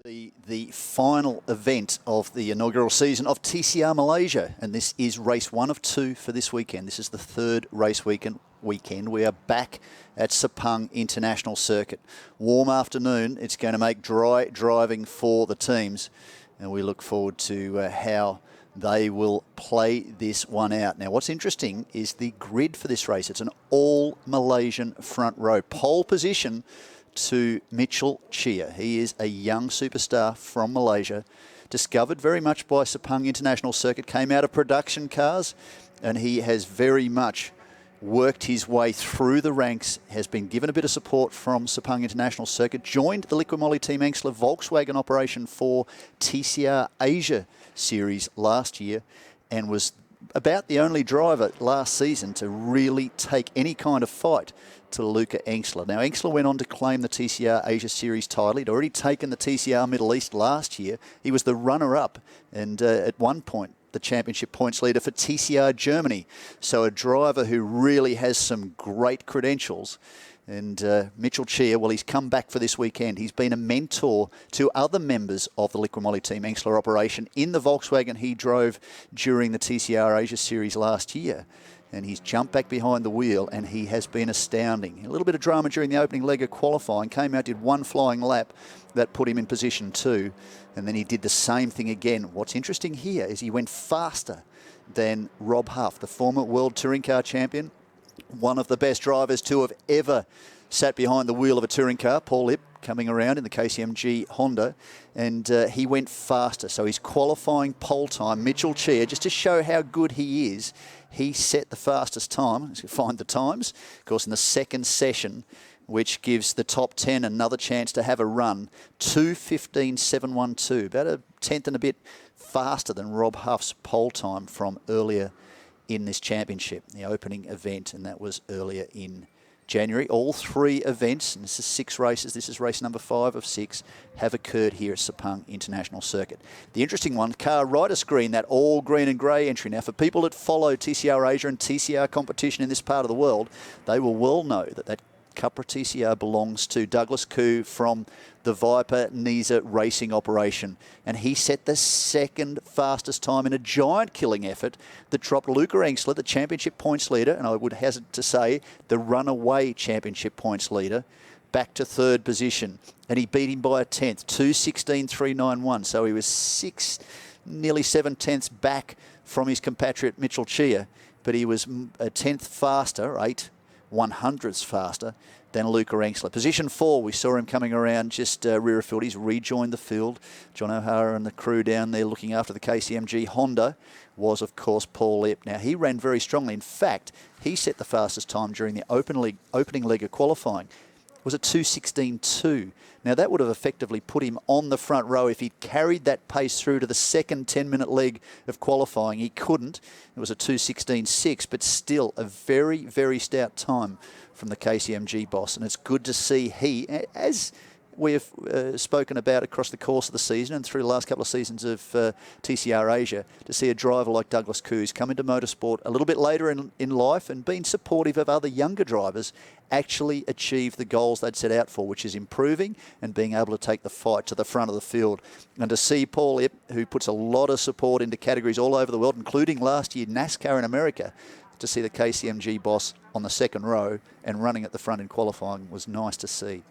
The final event of the inaugural season of TCR Malaysia, and this is race 1 of 2 for this weekend. This is the third race weekend. We are back at Sepang International Circuit. Warm afternoon. It's going to make dry driving for the teams, and we look forward to how they will play this one out. Now, what's interesting is the grid for this race. It's an all Malaysian front row. Pole position to Mitchell Chia. He is a young superstar from Malaysia, discovered very much by Sepang International Circuit, came out of production cars, and he has very much worked his way through the ranks, has been given a bit of support from Sepang International Circuit, joined the Liqui Moly Team Engsler Volkswagen operation for TCR Asia Series last year, and was about the only driver last season to really take any kind of fight to Luca Engsler. Now, Engsler went on to claim the TCR Asia Series title. He'd already taken the TCR Middle East last year. He was the runner-up and at one point the championship points leader for TCR Germany. So a driver who really has some great credentials. And Mitchell Chia, well, he's come back for this weekend. He's been a mentor to other members of the Liqui Moly Team Engsler operation in the Volkswagen he drove during the TCR Asia Series last year. And he's jumped back behind the wheel, and he has been astounding. A little bit of drama during the opening leg of qualifying. Came out, did one flying lap. That put him in position 2. And then he did the same thing again. What's interesting here is he went faster than Rob Huff, the former World Touring Car Champion, one of the best drivers to have ever sat behind the wheel of a touring car, Paul Lip, coming around in the KCMG Honda, and he went faster. So his qualifying pole time, Mitchell Chia, just to show how good he is, he set the fastest time. Let's find the times. Of course, in the second session, which gives the top 10 another chance to have a run, 2:15.712, about a tenth and a bit faster than Rob Huff's pole time from earlier in this championship, the opening event, and that was earlier in January. All 3 events, and this is 6 races, this is race number 5 of 6, have occurred here at Sepang International Circuit. The interesting one, car rider screen, that all green and grey entry. Now, for people that follow TCR Asia and TCR competition in this part of the world, they will well know that Cupra TCR belongs to Douglas Koo from the Viper Nisa racing operation. And he set the second fastest time in a giant killing effort that dropped Luca Engsler, the championship points leader, and I would hazard to say the runaway championship points leader, back to third position. And he beat him by a tenth, 2:16.391. So he was nearly 7 tenths back from his compatriot Mitchell Chia, but he was a tenth faster, 8/100ths faster than Luca Engsler. Position 4, we saw him coming around just rear of field. He's rejoined the field. John O'Hara and the crew down there looking after the KCMG Honda was, of course, Paul Lip. Now, he ran very strongly. In fact, he set the fastest time during the opening leg of qualifying. It was a 2:16.2. Now, that would have effectively put him on the front row if he'd carried that pace through to the second 10-minute leg of qualifying. He couldn't. It was a 2:16.6, but still a very, very stout time from the KCMG boss. And it's good to see he, as we have spoken about across the course of the season and through the last couple of seasons of TCR Asia, to see a driver like Douglas Koo come into motorsport a little bit later in life and being supportive of other younger drivers actually achieve the goals they'd set out for, which is improving and being able to take the fight to the front of the field. And to see Paul Ip, who puts a lot of support into categories all over the world, including last year NASCAR in America, to see the KCMG boss on the second row and running at the front in qualifying was nice to see.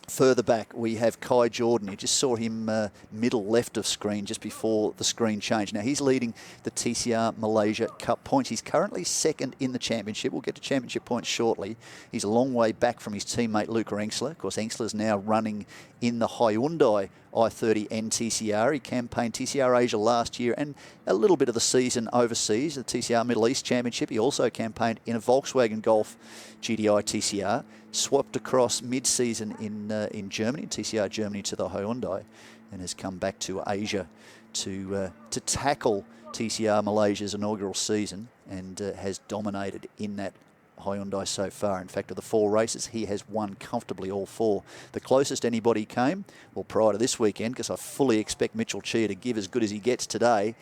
Further back, we have Kai Jordan. You just saw him middle left of screen just before the screen changed. Now, he's leading the TCR Malaysia Cup points. He's currently second in the championship. We'll get to championship points shortly. He's a long way back from his teammate Luca Engsler. Of course, Engsler's now running in the Hyundai i30 NTCR. He campaigned TCR Asia last year and a little bit of the season overseas, the TCR Middle East Championship. He also campaigned in a Volkswagen Golf GDI TCR, swapped across mid-season in Germany, TCR Germany, to the Hyundai, and has come back to Asia to tackle TCR Malaysia's inaugural season, and has dominated in that Hyundai so far. In fact, of the 4 races, he has won comfortably all 4. The closest anybody came, well, prior to this weekend, because I fully expect Mitchell Chia to give as good as he gets today,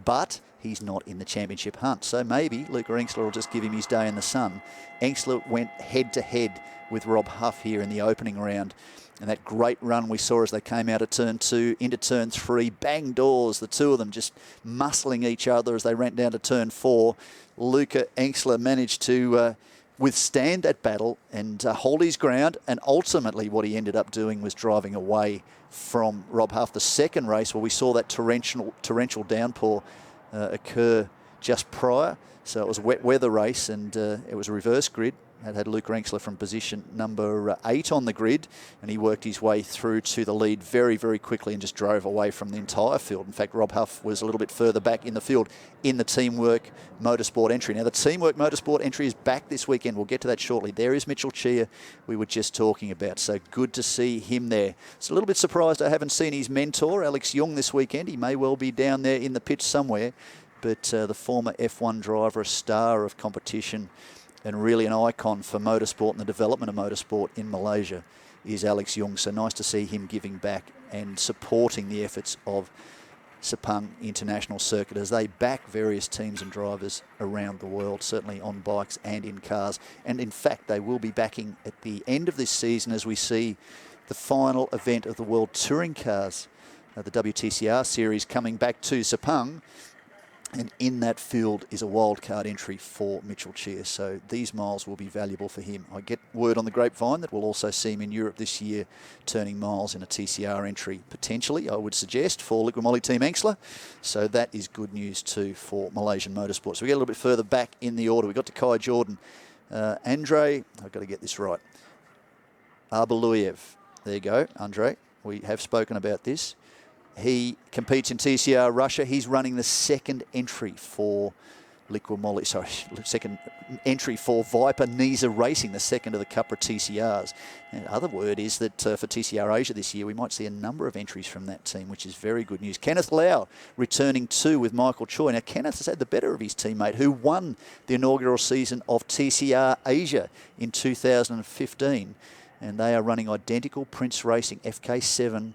but he's not in the championship hunt. So maybe Luca Engstler will just give him his day in the sun. Engstler went head-to-head with Rob Huff here in the opening round. And that great run we saw as they came out of turn 2 into turn 3, bang doors, the two of them just muscling each other as they ran down to turn 4. Luca Engstler managed to withstand that battle and hold his ground, and ultimately what he ended up doing was driving away from Rob Huff. The second race, where we saw that torrential downpour occur just prior, so it was a wet weather race, and it was a reverse grid. It had Luca Engstler from position number 8 on the grid, and he worked his way through to the lead very, very quickly and just drove away from the entire field. In fact, Rob Huff was a little bit further back in the field in the Teamwork Motorsport entry. Now, the Teamwork Motorsport entry is back this weekend. We'll get to that shortly. There is Mitchell Chia we were just talking about, so good to see him there. It's a little bit surprised I haven't seen his mentor, Alex Young, this weekend. He may well be down there in the pits somewhere, but the former F1 driver, a star of competition, and really an icon for motorsport and the development of motorsport in Malaysia, is Alex Young. So nice to see him giving back and supporting the efforts of Sepang International Circuit as they back various teams and drivers around the world, certainly on bikes and in cars. And in fact, they will be backing at the end of this season as we see the final event of the World Touring Cars, the WTCR series, coming back to Sepang. And in that field is a wildcard entry for Mitchell Chia. So these miles will be valuable for him. I get word on the grapevine that we'll also see him in Europe this year, turning miles in a TCR entry, potentially, I would suggest, for Liqui Moly Team Engstler. So that is good news too for Malaysian motorsport. So we get a little bit further back in the order. We got to Kai Jordan. Andre, I've got to get this right. Arbaluyev. There you go, Andre. We have spoken about this. He competes in TCR Russia. He's running the second entry for second entry for Viper Nisa Racing, the second of the Cupra TCRs. And the other word is that for TCR Asia this year, we might see a number of entries from that team, which is very good news. Kenneth Lau returning 2 with Michael Choi. Now, Kenneth has had the better of his teammate, who won the inaugural season of TCR Asia in 2015. And they are running identical Prince Racing FK7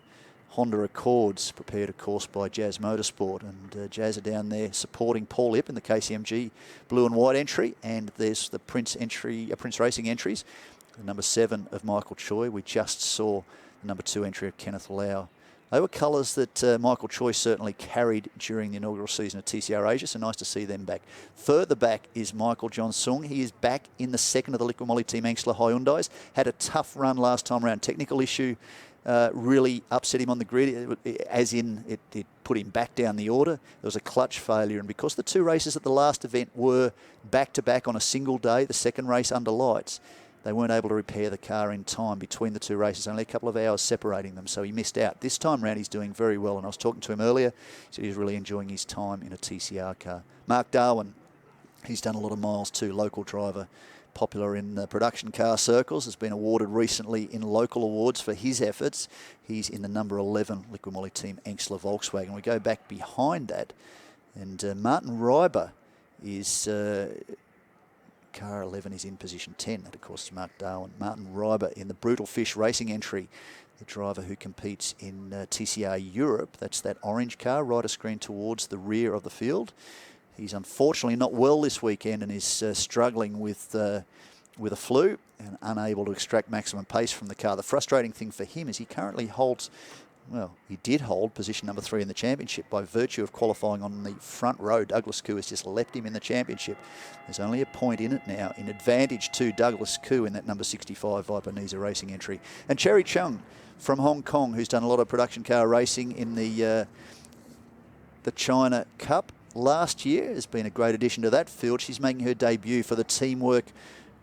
Honda Accords, prepared, of course, by Jazz Motorsport. And Jazz are down there supporting Paul Ip in the KCMG blue and white entry. And there's the Prince Racing entries. The number 7 of Michael Choi. We just saw the number 2 entry of Kenneth Lau. They were colours that Michael Choi certainly carried during the inaugural season of TCR Asia, so nice to see them back. Further back is Michael John Sung. He is back in the second of the Liqui Moly Team Engstler Hyundais. Had a tough run last time around. Technical issue really upset him on the grid, as in it put him back down the order. There was a clutch failure, and because the 2 races at the last event were back-to-back on a single day, the second race under lights, they weren't able to repair the car in time between the 2 races, only a couple of hours separating them, so he missed out. This time round, he's doing very well, and I was talking to him earlier, so he's really enjoying his time in a TCR car. Mark Darwin, he's done a lot of miles too, local driver, popular in production car circles, has been awarded recently in local awards for his efforts. He's in the number 11 Liqui Moly Team Engstler Volkswagen. We go back behind that, and Martin Reiber is... car 11 is in position 10. That, of course, is Mark Darwin. Martin Reiber in the Brutal Fish Racing entry, the driver who competes in TCR Europe. That's that orange car, right a screen towards the rear of the field. He's unfortunately not well this weekend and is struggling with a flu and unable to extract maximum pace from the car. The frustrating thing for him is he currently holds... Well, he did hold position number 3 in the championship by virtue of qualifying on the front row. Douglas Koo has just leapt him in the championship. There's only a point in it now, in advantage to Douglas Koo in that number 65 Viper Nisa Racing entry. And Cherry Chung from Hong Kong, who's done a lot of production car racing in the China Cup last year, has been a great addition to that field. She's making her debut for the Teamwork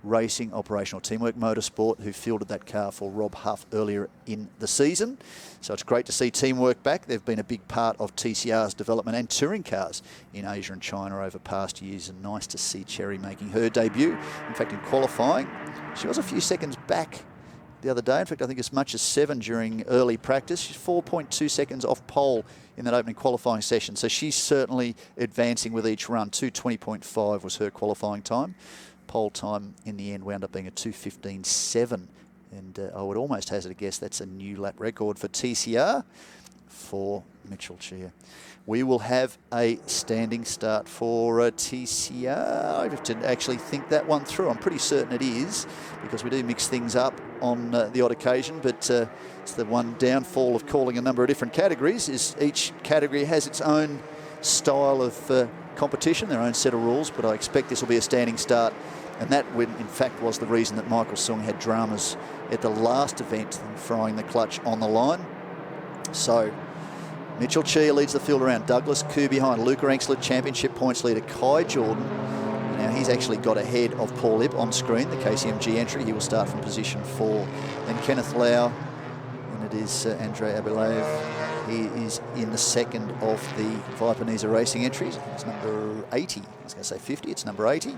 Racing Operational Teamwork Motorsport, who fielded that car for Rob Huff earlier in the season. So it's great to see Teamwork back. They've been a big part of TCR's development and touring cars in Asia and China over past years, and nice to see Cherry making her debut. In fact, in qualifying, she was a few seconds back the other day. In fact, I think as much as 7 during early practice. She's 4.2 seconds off pole in that opening qualifying session. So she's certainly advancing with each run. 2:20.5 was her qualifying time. Pole time in the end wound up being a 2:15.7, and I would almost hazard a guess that's a new lap record for TCR. for Mitchell Cheer. We will have a standing start for TCR. I have to actually think that one through. I'm pretty certain it is, because we do mix things up on the odd occasion, but it's the one downfall of calling a number of different categories is each category has its own style of competition, their own set of rules, but I expect this will be a standing start. And that, in fact, was the reason that Michael Sung had dramas at the last event, frying the clutch on the line. So Mitchell Cheer leads the field around. Douglas Koo behind. Luca Enxler, championship points leader. Kai Jordan. Now he's actually got ahead of Paul Ip on screen, the KCMG entry. He will start from position 4. Then Kenneth Lau, and it is Andrei Abilaev. He is in the second of the Vipanesa Racing entries. It's number 80. I was going to say 50. It's number 80.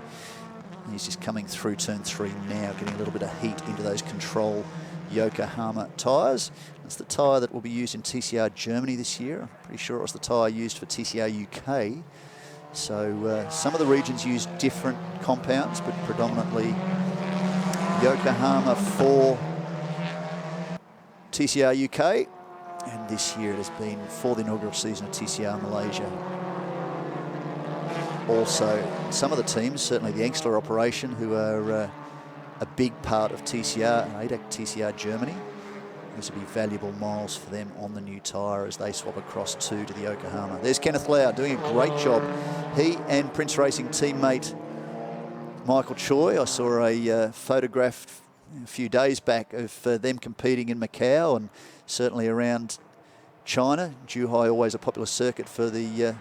He's just coming through turn 3 now, getting a little bit of heat into those control Yokohama tyres. That's the tyre that will be used in TCR Germany this year. I'm pretty sure it was the tyre used for TCR UK. So some of the regions use different compounds, but predominantly Yokohama for TCR UK. And this year it has been for the inaugural season of TCR Malaysia. Also, some of the teams, certainly the Enxler operation, who are a big part of TCR, ADAC TCR Germany. This will be valuable miles for them on the new tyre as they swap across to the Yokohama. There's Kenneth Lau doing a great job. He and Prince Racing teammate Michael Choi. I saw a photograph a few days back of them competing in Macau and certainly around China. Zhuhai, always a popular circuit for the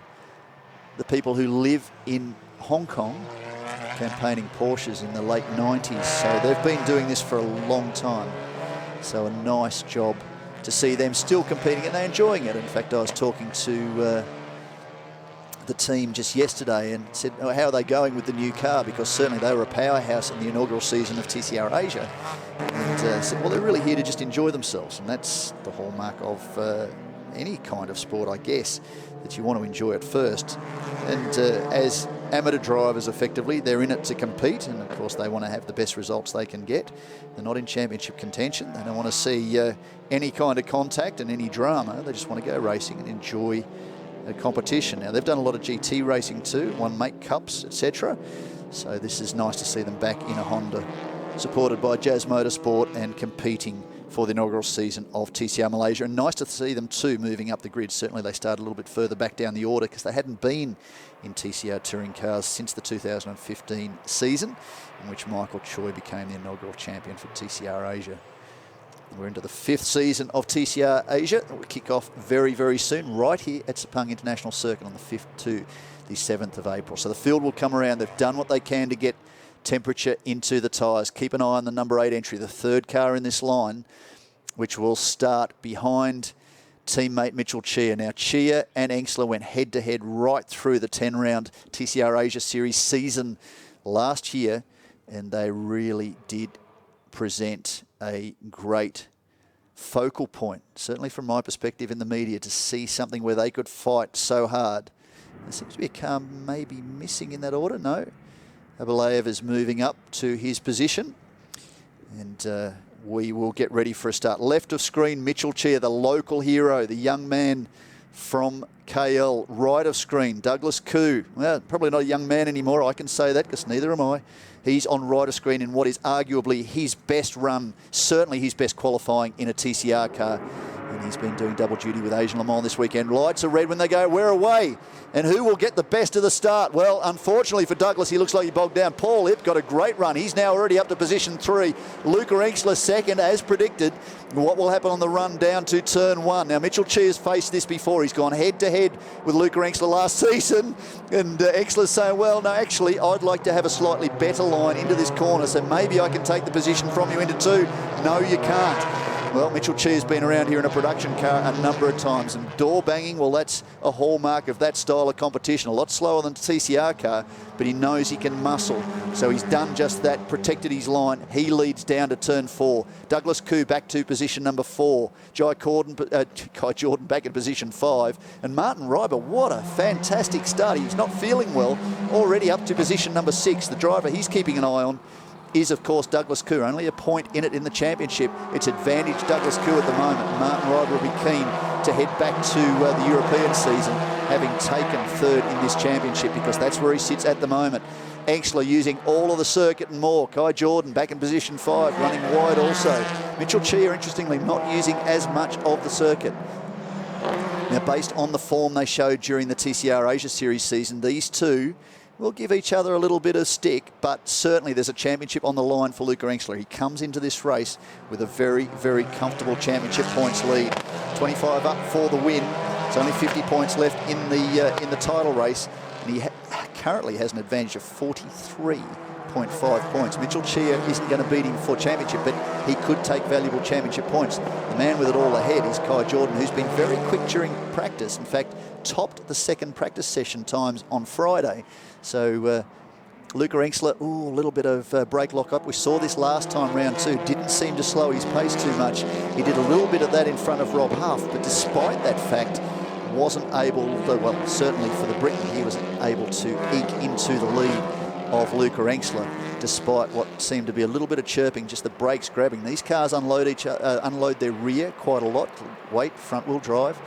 people who live in Hong Kong, campaigning Porsches in the late 90s. So they've been doing this for a long time. So a nice job to see them still competing, and they're enjoying it. In fact, I was talking to the team just yesterday and said, oh, how are they going with the new car? Because certainly they were a powerhouse in the inaugural season of TCR Asia. And said, well, they're really here to just enjoy themselves. And that's the hallmark of any kind of sport, I guess, that you want to enjoy it first. And as amateur drivers, effectively, they're in it to compete. And of course, they want to have the best results they can get. They're not in championship contention. They don't want to see any kind of contact and any drama. They just want to go racing and enjoy a competition. Now, they've done a lot of GT racing too, won Make Cups, etc. So this is nice to see them back in a Honda, supported by Jazz Motorsport and competing for the inaugural season of TCR Malaysia. And nice to see them too moving up the grid. Certainly they started a little bit further back down the order because they hadn't been in TCR touring cars since the 2015 season, in which Michael Choi became the inaugural champion for TCR Asia. We're into the 5th season of TCR Asia. It will kick off very, very soon, right here at Sepang International Circuit on the 5th to the 7th of April. So the field will come around. They've done what they can to get temperature into the tyres. Keep an eye on the number 8 entry, the 3rd car in this line, which will start behind teammate Mitchell Cheer. Now, Cheer and Enxler went head-to-head right through the 10-round TCR Asia Series season last year, and they really did present a great focal point, certainly from my perspective in the media, to see something where they could fight so hard. There seems to be a car maybe missing in that order. No, Abilaev is moving up to his position, and we will get ready for a start. Left of screen, Mitchell Cheer, the local hero, the young man from KL. Right of screen, Douglas Koo. Well, probably not a young man anymore, I can say that, because neither am I. He's on right of screen in what is arguably his best run, certainly his best qualifying in a TCR car. And he's been doing double duty with Asian Le Mans this weekend. Lights are red when they go, we're away. And who will get the best of the start? Well, unfortunately for Douglas, he looks like he bogged down. Paul Ip got a great run. He's now already up to position 3. Luca Enxler second, as predicted. What will happen on the run down to turn 1? Now, Mitchell Cheer's faced this before. He's gone head-to-head with Luca Enxler last season. And Enxler's saying, well, no, actually, I'd like to have a slightly better line into this corner, so maybe I can take the position from you into 2. No, you can't. Well, Mitchell Cheer's been around here in a production car a number of times, and door banging, well, that's a hallmark of that style of competition. A lot slower than a TCR car, but he knows he can muscle. So he's done just that, protected his line. He leads down to turn 4. Douglas Koo back to position number 4. Kai Jordan back in position 5. And Martin Reiber, what a fantastic start. He's not feeling well, already up to position number 6. The driver he's keeping an eye on is, of course, Douglas Khoo. Only a point in it in the championship. It's advantage Douglas Khoo at the moment. Martin Ryder will be keen to head back to the European season, having taken third in this championship, because that's where he sits at the moment. Engstler using all of the circuit and more. Kai Jordan back in position 5, running wide also. Mitchell Chia, interestingly, not using as much of the circuit. Now, based on the form they showed during the TCR Asia Series season, these two will give each other a little bit of stick, but certainly there's a championship on the line for Luca Engstler. He comes into this race with a very, very comfortable championship points lead. 25 up for the win. There's only 50 points left in the title race, and he currently has an advantage of 43.5 points. Mitchell Chia isn't going to beat him for championship, but he could take valuable championship points. The man with it all ahead is Kai Jordan, who's been very quick during practice. In fact, topped the second practice session times on Friday. So Luca Engstler, a little bit of brake lock-up. We saw this last time, round 2. Didn't seem to slow his pace too much. He did a little bit of that in front of Rob Huff, but despite that fact, wasn't able, well, certainly for the Briton, he was able to eke into the lead of Luca Engstler, despite what seemed to be a little bit of chirping, just the brakes grabbing. These cars unload their rear quite a lot, weight, front-wheel drive,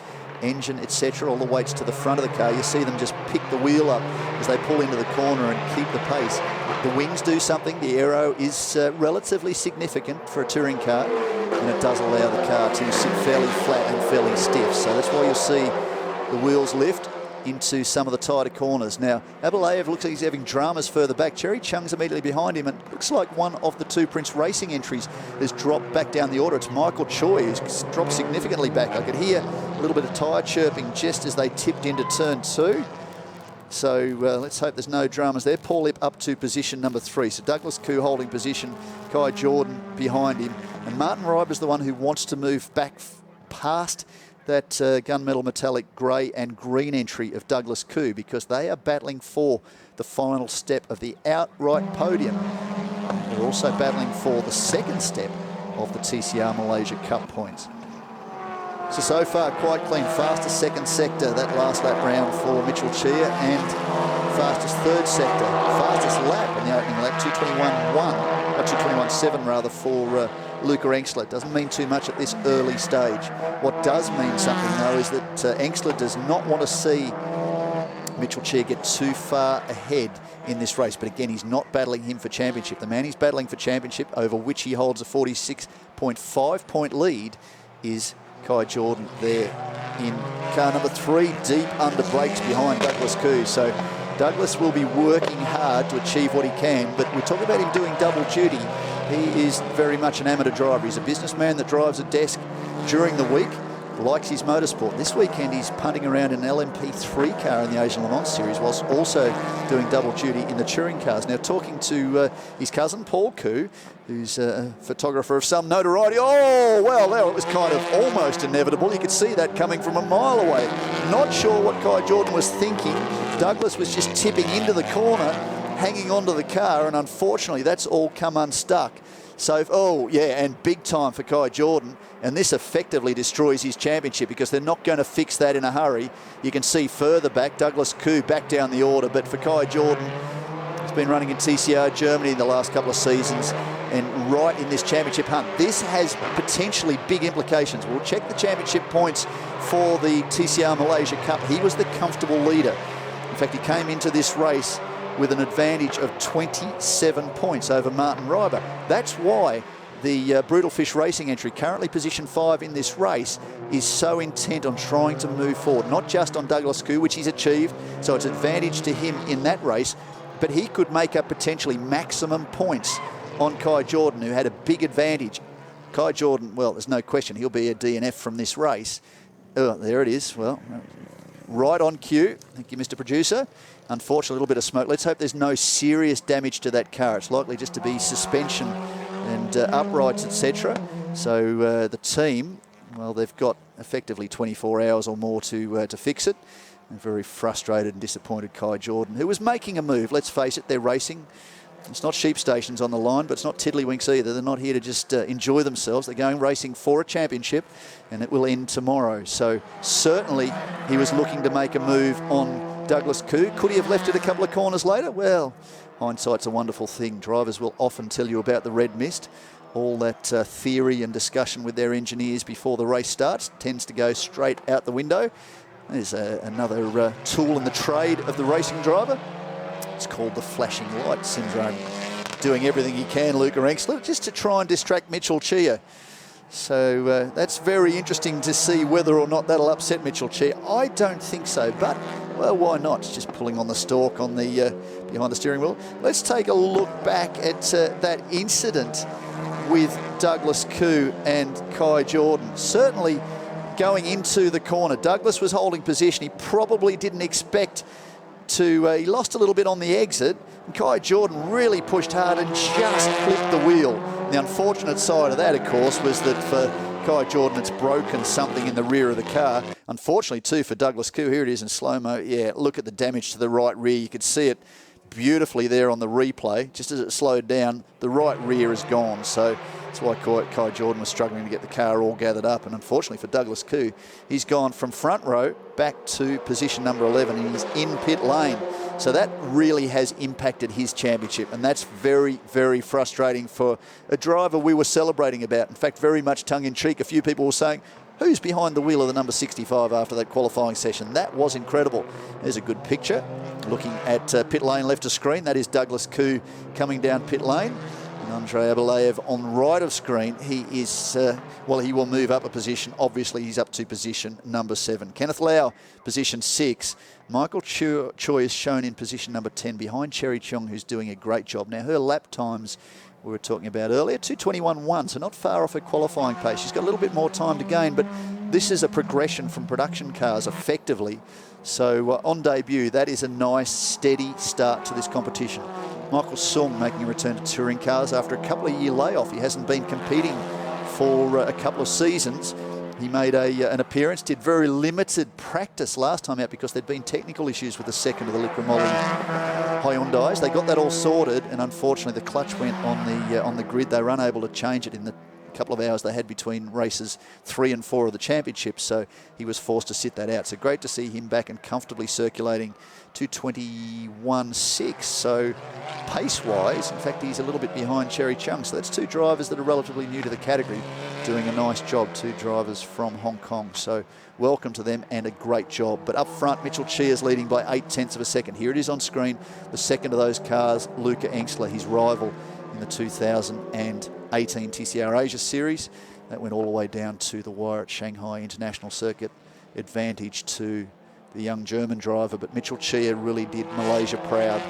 engine, etc., all the weights to the front of the car. You see them just pick the wheel up as they pull into the corner and keep the pace. The wings do something. The aero is relatively significant for a touring car, and it does allow the car to sit fairly flat and fairly stiff. So that's why you'll see the wheels lift into some of the tighter corners. Now, Abelayev looks like he's having dramas further back. Cherry Chung's immediately behind him, and looks like one of the two Prince Racing entries has dropped back down the order. It's Michael Choi, who's dropped significantly back. I could hear a little bit of tyre chirping just as they tipped into turn 2. So let's hope there's no dramas there. Paul Lip up to position number 3. So Douglas Khoo holding position, Kai Jordan behind him. And Martin Ryder's the one who wants to move back past that gunmetal metallic grey and green entry of Douglas Khoo, because they are battling for the final step of the outright podium. They're also battling for the second step of the TCR Malaysia Cup points. So far, quite clean. Fastest second sector, that last lap round for Mitchell Chia, and fastest third sector. Fastest lap in the opening lap, 2:21.7 rather, for Luca Engstler. It doesn't mean too much at this early stage. What does mean something, though, is that Engstler does not want to see Mitchell Chia get too far ahead in this race. But again, he's not battling him for championship. The man he's battling for championship, over which he holds a 46.5 point lead, is Kai Jordan there in car number 3, deep under brakes behind Douglas Khoo. So Douglas will be working hard to achieve what he can, but we talk about him doing double duty. He is very much an amateur driver. He's a businessman that drives a desk during the week, likes his motorsport. This weekend he's punting around in an LMP3 car in the Asian Le Mans Series, whilst also doing double duty in the touring cars. Now, talking to his cousin Paul Khoo, who's a photographer of some notoriety. Oh, well, it was kind of almost inevitable. You could see that coming from a mile away. Not sure what Kai Jordan was thinking. Douglas was just tipping into the corner, hanging onto the car, and unfortunately that's all come unstuck. So, and big time for Kai Jordan, and this effectively destroys his championship, because they're not going to fix that in a hurry. You can see further back, Douglas Khoo back down the order, but for Kai Jordan, he's been running in TCR Germany in the last couple of seasons, and right in this championship hunt. This has potentially big implications. We'll check the championship points for the TCR Malaysia Cup. He was the comfortable leader. In fact, he came into this race with an advantage of 27 points over Martin Ryder. That's why the Brutal Fish Racing entry, currently position 5 in this race, is so intent on trying to move forward, not just on Douglas Khoo, which he's achieved, so it's advantage to him in that race, but he could make up potentially maximum points on Kai Jordan, who had a big advantage. Kai Jordan, well, there's no question, he'll be a DNF from this race. Oh, there it is. Well, right on cue. Thank you, Mr. Producer. Unfortunately, a little bit of smoke. Let's hope there's no serious damage to that car. It's likely just to be suspension and uprights, etc. So the team, well, they've got effectively 24 hours or more to fix it. A very frustrated and disappointed Kai Jordan, who was making a move. Let's face it, they're racing. It's not sheep stations on the line, but it's not tiddlywinks either. They're not here to just enjoy themselves. They're going racing for a championship, and it will end tomorrow. So certainly he was looking to make a move on Douglas Koo. Could he have left it a couple of corners later? Well, hindsight's a wonderful thing. Drivers will often tell you about the red mist. All that theory and discussion with their engineers before the race starts tends to go straight out the window. There's another tool in the trade of the racing driver. It's called the flashing light syndrome. Doing everything he can, Luca Engstler, just to try and distract Mitchell Chia. So that's very interesting to see whether or not that'll upset Mitchell Chia. I don't think so, but, well, why not? It's just pulling on the stalk on the behind the steering wheel. Let's take a look back at that incident with Douglas Koo and Kai Jordan. Certainly going into the corner, Douglas was holding position. He probably didn't expect to, he lost a little bit on the exit, and Kai Jordan really pushed hard and just clipped the wheel. The unfortunate side of that, of course, was that for Kai Jordan, it's broken something in the rear of the car. Unfortunately, too, for Douglas Koo, here it is in slow-mo. Yeah, look at the damage to the right rear. You could see it beautifully there on the replay. Just as it slowed down, the right rear is gone. So that's why Kai Jordan was struggling to get the car all gathered up. And unfortunately for Douglas Koo, he's gone from front row back to position number 11, and he's in pit lane. So that really has impacted his championship, and that's very, very frustrating for a driver we were celebrating about. In fact, very much tongue-in-cheek, a few people were saying, who's behind the wheel of the number 65 after that qualifying session? That was incredible. There's a good picture. Looking at pit lane left of screen, that is Douglas Koo coming down pit lane. And Andrei Abelayev on right of screen, he is, well, he will move up a position. Obviously, he's up to position number 7. Kenneth Lau, position 6. Michael Choi is shown in position number 10 behind Cherry Cheong, who's doing a great job. Now, her lap times we were talking about earlier, 2:21.1, so not far off her qualifying pace. She's got a little bit more time to gain, but this is a progression from production cars effectively. So on debut, that is a nice, steady start to this competition. Michael Sung making a return to touring cars after a couple of year layoff. He hasn't been competing for a couple of seasons. He made an appearance, did very limited practice last time out because there'd been technical issues with the second of the Liquimoli Hyundais. They got that all sorted, and unfortunately the clutch went on the grid. They were unable to change it in the couple of hours they had between races 3 and 4 of the championship, so he was forced to sit that out. So great to see him back and comfortably circulating 2:21.6. So pace-wise, in fact, he's a little bit behind Cherry Cheong. So that's two drivers that are relatively new to the category doing a nice job, two drivers from Hong Kong. So welcome to them and a great job. But up front, Mitchell Chia is leading by 0.8 of a second. Here it is on screen. The second of those cars, Luca Engstler, his rival in the 2018 TCR Asia Series. That went all the way down to the wire at Shanghai International Circuit. Advantage to the young German driver, but Mitchell Chia really did Malaysia proud.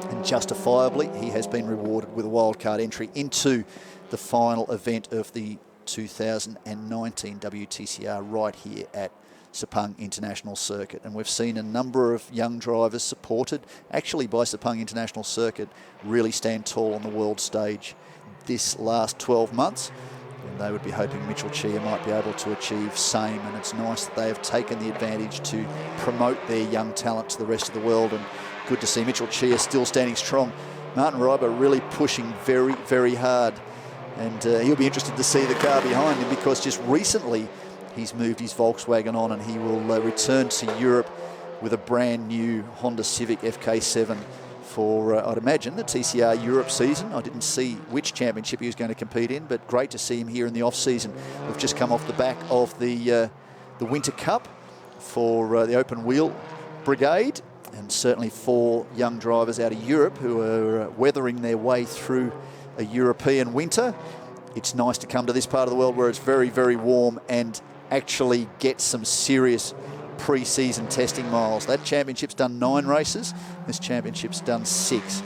And justifiably, he has been rewarded with a wildcard entry into the final event of the 2019 WTCR right here at Sepang International Circuit. And we've seen a number of young drivers supported actually by Sepang International Circuit really stand tall on the world stage this last 12 months. And they would be hoping Mitchell Chia might be able to achieve same, and it's nice that they have taken the advantage to promote their young talent to the rest of the world, and good to see Mitchell Chia still standing strong. Martin Reiber really pushing very, very hard, and he'll be interested to see the car behind him because just recently he's moved his Volkswagen on, and he will return to Europe with a brand new Honda Civic FK7 for, I'd imagine, the TCR Europe season. I didn't see which championship he was going to compete in, but great to see him here in the off-season. We've just come off the back of the Winter Cup for the Open Wheel Brigade, and certainly for young drivers out of Europe who are weathering their way through a European winter. It's nice to come to this part of the world where it's very, very warm and actually get some serious pre-season testing miles. That championship's done 9 races. This championship's done 6.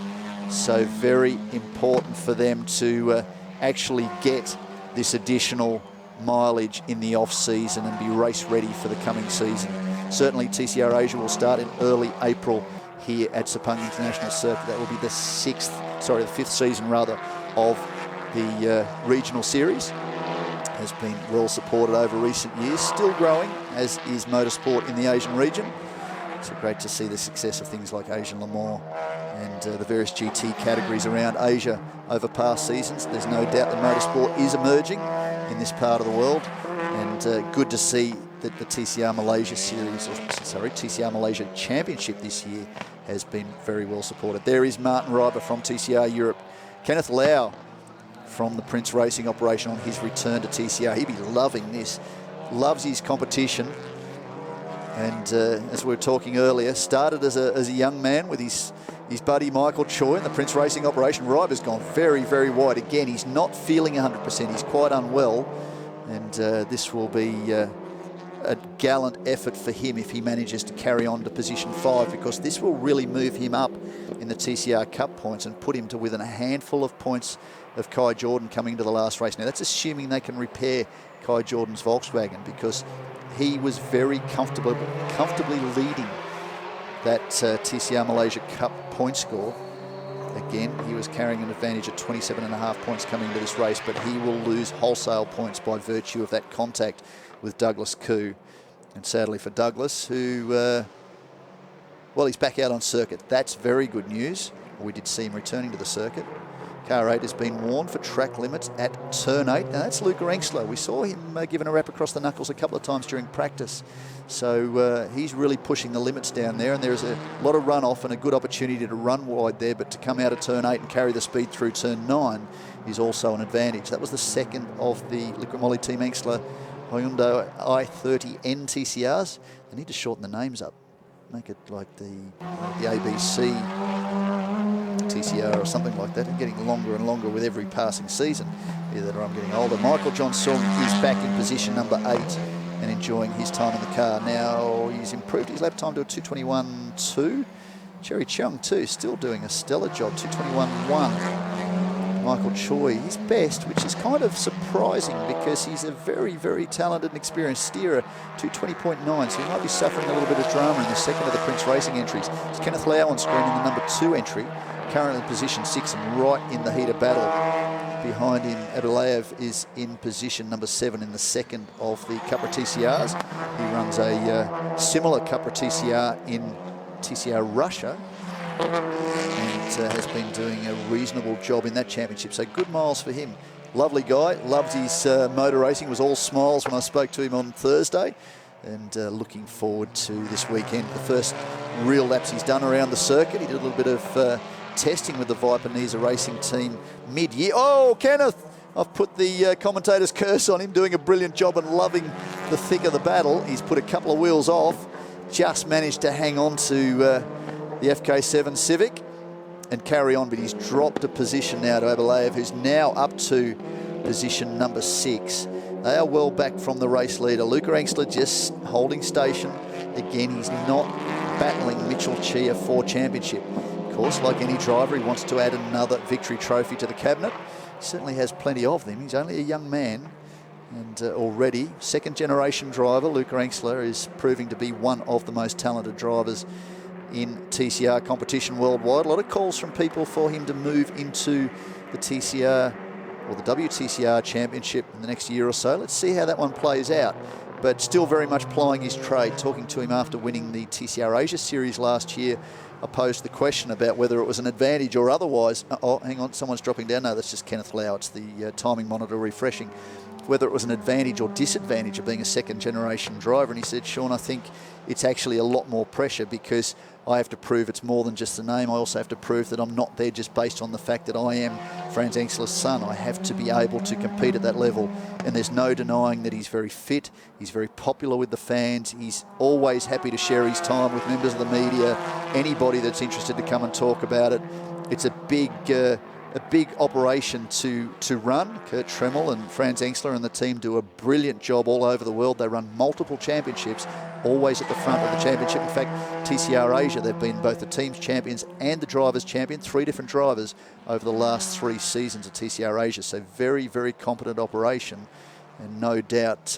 So very important for them to actually get this additional mileage in the off-season and be race ready for the coming season. Certainly TCR Asia will start in early April here at Sepang International Circuit. That will be the 5th season rather of the regional series. Has been well supported over recent years, still growing, as is motorsport in the Asian region. So great to see the success of things like Asian Le Mans and the various GT categories around Asia over past seasons. There's no doubt that motorsport is emerging in this part of the world, and good to see that the TCR Malaysia Series, or sorry, TCR Malaysia Championship this year has been very well supported. There is Martin Reiber from TCR Europe. Kenneth Lau from the Prince Racing operation on his return to TCR. He'd be loving this. Loves his competition. And as we were talking earlier, started as a young man with his buddy Michael Choi in the Prince Racing operation. Reiber's gone very, very wide again. He's not feeling 100%. He's quite unwell. And this will be a gallant effort for him if he manages to carry on to position 5, because this will really move him up in the TCR Cup points and put him to within a handful of points of Kai Jordan coming to the last race. Now, that's assuming they can repair Kai Jordan's Volkswagen, because he was very comfortably leading that TCR Malaysia Cup point score. Again, he was carrying an advantage at 27.5 points coming into this race, but he will lose wholesale points by virtue of that contact with Douglas Koo. And sadly for Douglas, who, well, he's back out on circuit. That's very good news. We did see him returning to the circuit. Car 8 has been warned for track limits at turn 8. Now that's Luca Engsler. We saw him given a wrap across the knuckles a couple of times during practice. So he's really pushing the limits down there, and there's a lot of runoff and a good opportunity to run wide there, but to come out of turn 8 and carry the speed through turn 9 is also an advantage. That was the second of the Liquid Moly Team Engsler Hyundai i30N TCRs. They need to shorten the names up. Make it like the ABC TCR or something like that. I'm getting longer and longer with every passing season. Either I'm getting older. Michael John Sung is back in position number 8 and enjoying his time in the car. Now he's improved his lap time to a 2:21.2. Cherry Chung too, still doing a stellar job, 2:21.1. Michael Choi, his best, which is kind of surprising because he's a very, very talented and experienced steerer, 2:20.9, so he might be suffering a little bit of drama in the second of the Prince Racing entries. It's Kenneth Lau on screen in the number 2 entry, currently position 6 and right in the heat of battle. Behind him, Abulayev is in position number 7 in the second of the Cupra TCRs. He runs a similar Cupra TCR in TCR Russia, and has been doing a reasonable job in that championship. So good miles for him. Lovely guy, loves his motor racing, was all smiles when I spoke to him on Thursday, and looking forward to this weekend. The first real laps he's done around the circuit. He did a little bit of testing with the Viper Nisa Racing team mid-year. Oh, Kenneth! I've put the commentator's curse on him, doing a brilliant job and loving the thick of the battle. He's put a couple of wheels off, just managed to hang on to the FK7 Civic and carry on, but he's dropped a position now to Abulayev, who's now up to position number 6. They are well back from the race leader. Luca Engsler just holding station. Again, he's not battling Mitchell Chia for championship. Of course, like any driver, he wants to add another victory trophy to the cabinet. He certainly has plenty of them. He's only a young man, and already second-generation driver Luca Engsler is proving to be one of the most talented drivers in TCR competition worldwide. A lot of calls from people for him to move into the TCR or the WTCR Championship in the next year or so. Let's see how that one plays out. But still very much plying his trade. Talking to him after winning the TCR Asia Series last year, I posed the question about whether it was an advantage or otherwise. Oh, hang on, someone's dropping down. No, that's just Kenneth Lau. It's the timing monitor refreshing. Whether it was an advantage or disadvantage of being a second-generation driver. And he said, Sean, I think it's actually a lot more pressure because I have to prove it's more than just the name. I also have to prove that I'm not there just based on the fact that I am Franz Engsler's son. I have to be able to compete at that level. And there's no denying that he's very fit. He's very popular with the fans. He's always happy to share his time with members of the media, anybody that's interested to come and talk about it. It's a big operation to run. Kurt Tremmel and Franz Engsler and the team do a brilliant job all over the world. They run multiple championships, always at the front of the championship. In fact, TCR Asia, they've been both the team's champions and the drivers' champion, 3 different drivers over the last 3 seasons of TCR Asia. So very, very competent operation. And no doubt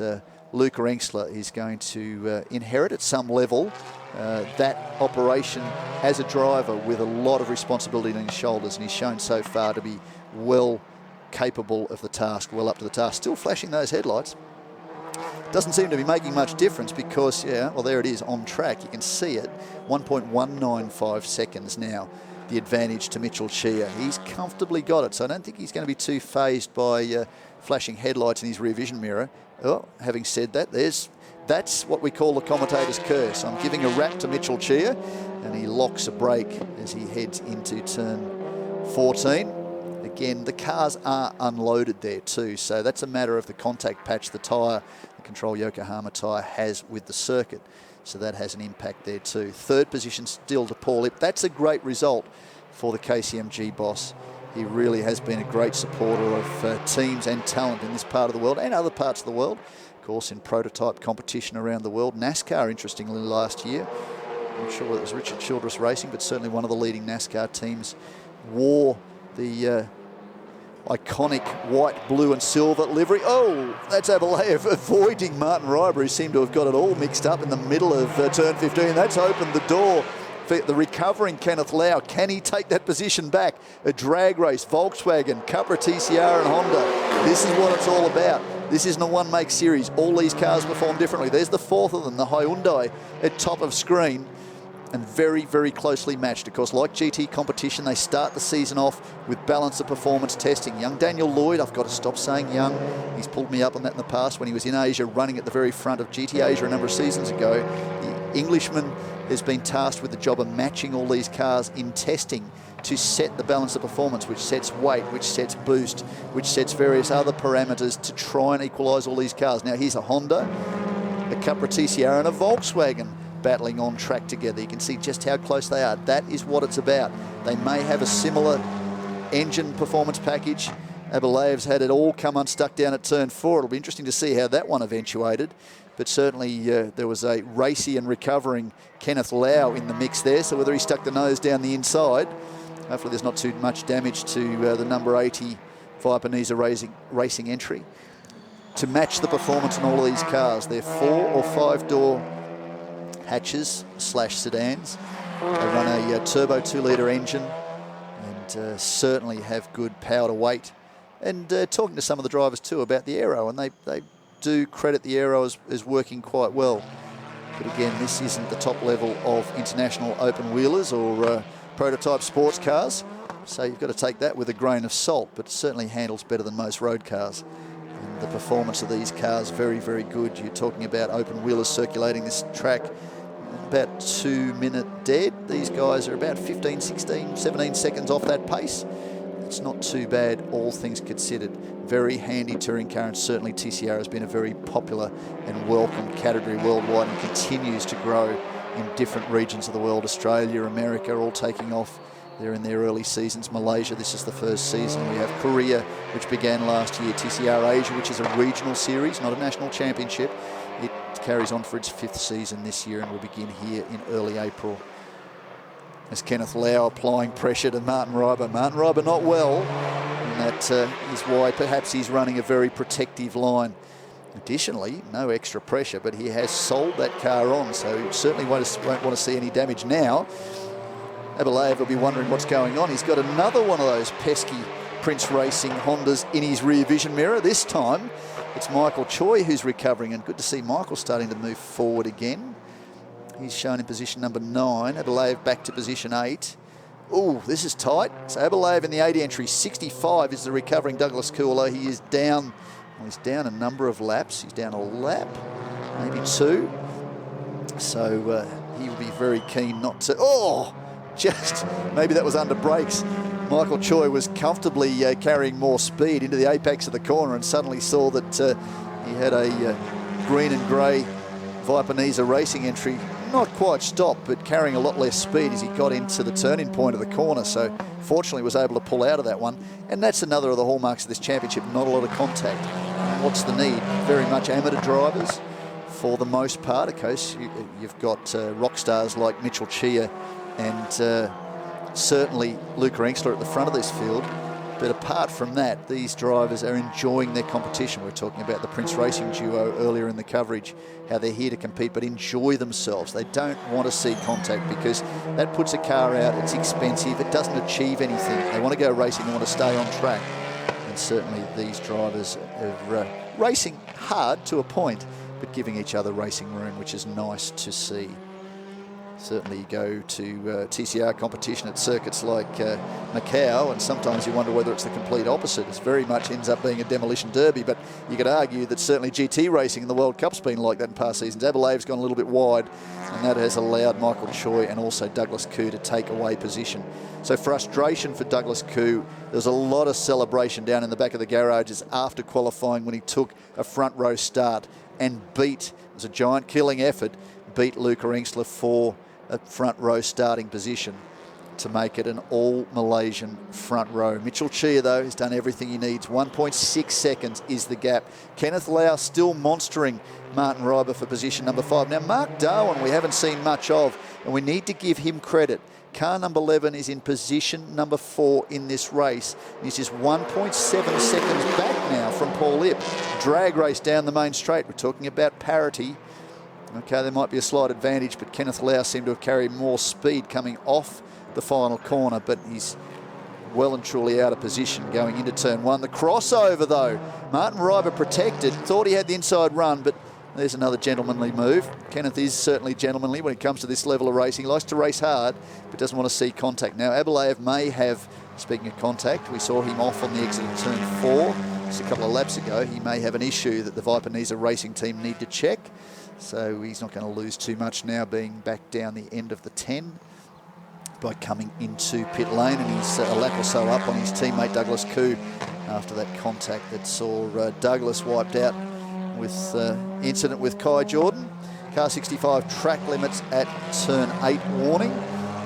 Luca Engsler is going to inherit at some level that operation as a driver with a lot of responsibility on his shoulders, and he's shown so far to be well capable of the task, well up to the task. Still flashing those headlights. Doesn't seem to be making much difference because, yeah, well, there it is on track. You can see it, 1.195 seconds now, the advantage to Mitchell Chia. He's comfortably got it, so I don't think he's going to be too fazed by flashing headlights in his rear vision mirror. Oh, having said that, there's That's what we call the commentator's curse. I'm giving a rap to Mitchell Chia, and he locks a brake as he heads into turn 14. Again, the cars are unloaded there too, so that's a matter of the contact patch the tyre, the Control Yokohama tyre has with the circuit. So that has an impact there too. Third position still to Paul Ip. That's a great result for the KCMG boss. He really has been a great supporter of teams and talent in this part of the world and other parts of the world. Of course, in prototype competition around the world. NASCAR, interestingly, last year. I'm not sure whether it was Richard Childress Racing, but certainly one of the leading NASCAR teams wore the iconic white, blue and silver livery. Oh, that's Abelayev avoiding Martin Reiber, who seemed to have got it all mixed up in the middle of turn 15. That's opened the door for the recovering Kenneth Lau. Can he take that position back? A drag race, Volkswagen, Cupra, TCR and Honda. This is what it's all about. This isn't a one-make series. All these cars perform differently. There's the fourth of them, the Hyundai, at top of screen. And very, very closely matched. Of course, like GT competition, they start the season off with balance of performance testing. Young Daniel Lloyd, I've got to stop saying young. He's pulled me up on that in the past when he was in Asia, running at the very front of GT Asia a number of seasons ago. The Englishman has been tasked with the job of matching all these cars in testing to set the balance of performance, which sets weight, which sets boost, which sets various other parameters to try and equalise all these cars. Now, here's a Honda, a Cupra TCR and a Volkswagen battling on track together. You can see just how close they are. That is what it's about. They may have a similar engine performance package. Abelayev's had it all come unstuck down at turn 4. It'll be interesting to see how that one eventuated. But certainly there was a racy and recovering Kenneth Lau in the mix there. So whether he stuck the nose down the inside, hopefully there's not too much damage to the number 80 Viper racing entry. To match the performance in all of these cars, they're 4 or 5 door hatches / sedans. They run a turbo 2-litre engine and certainly have good power to weight. And talking to some of the drivers too about the aero, and they do credit the aero as working quite well. But again, this isn't the top level of international open wheelers or prototype sports cars, so you've got to take that with a grain of salt, but it certainly handles better than most road cars. And the performance of these cars, very, very good. You're talking about open wheelers circulating this track about 2 minute dead. These guys are about 15, 16, 17 seconds off that pace. It's not too bad, all things considered. Very handy touring car, and certainly TCR has been a very popular and welcome category worldwide and continues to grow in different regions of the world. Australia, America, all taking off. They're in their early seasons. Malaysia, this is the first season. We have Korea, which began last year. TCR Asia, which is a regional series, not a national championship. It carries on for its 5th season this year and will begin here in early April. As Kenneth Lau applying pressure to Martin Reiber. Martin Reiber not well, and that is why perhaps he's running a very protective line. Additionally, no extra pressure, but he has sold that car on, so you certainly won't want to see any damage now. Abelayev will be wondering what's going on. He's got another one of those pesky Prince Racing Hondas in his rear vision mirror. This time, it's Michael Choi who's recovering, and good to see Michael starting to move forward again. He's shown in position number 9. Abelayev back to position 8. Oh, this is tight. So Abelayev in the 80 entry. 65 is the recovering Douglas Cooler. He is down. Well, he's down a number of laps. He's down a lap, maybe 2. So he will be very keen not to... Oh! Just maybe that was under brakes. Michael Choi was comfortably carrying more speed into the apex of the corner and suddenly saw that he had a green and grey Viper Racing entry. Not quite stopped, but carrying a lot less speed as he got into the turning point of the corner. So fortunately was able to pull out of that one. And that's another of the hallmarks of this championship, not a lot of contact. What's the need? Very much amateur drivers for the most part. Of course, you've got rock stars like Mitchell Chia and certainly Luca Engstler at the front of this field. But apart from that, these drivers are enjoying their competition. We were talking about the Prince Racing duo earlier in the coverage, how they're here to compete but enjoy themselves. They don't want to see contact because that puts a car out, it's expensive, it doesn't achieve anything. They want to go racing, they want to stay on track. And certainly these drivers are racing hard to a point, but giving each other racing room, which is nice to see. Certainly you go to TCR competition at circuits like Macau, and sometimes you wonder whether it's the complete opposite. It very much ends up being a demolition derby, but you could argue that certainly GT racing in the World Cup's been like that in past seasons. Abilayev's gone a little bit wide, and that has allowed Michael Choi and also Douglas Koo to take away position. So frustration for Douglas Koo. There's a lot of celebration down in the back of the garages after qualifying when he took a front row start and beat, it was a giant killing effort, beat Luca Engsler for a front row starting position to make it an all-Malaysian front row. Mitchell Chia, though, has done everything he needs. 1.6 seconds is the gap. Kenneth Lau still monstering Martin Reiber for position number 5. Now, Mark Darwin we haven't seen much of, and we need to give him credit. Car number 11 is in position number 4 in this race. He's just 1.7 seconds back now from Paul Ip. Drag race down the main straight. We're talking about parity. Okay, there might be a slight advantage, but Kenneth Lau seemed to have carried more speed coming off the final corner, but he's well and truly out of position going into turn 1. The crossover, though. Martin Reiber protected, thought he had the inside run, but there's another gentlemanly move. Kenneth is certainly gentlemanly when it comes to this level of racing. He likes to race hard, but doesn't want to see contact. Now, Abilayev may have, speaking of contact, we saw him off on the exit of turn 4 just a couple of laps ago. He may have an issue that the Viper-Niza racing team need to check. So he's not going to lose too much now, being back down the end of the 10 by coming into pit lane, and he's a lap or so up on his teammate Douglas Koo after that contact that saw Douglas wiped out with incident with Kai Jordan. Car 65 track limits at turn 8 warning.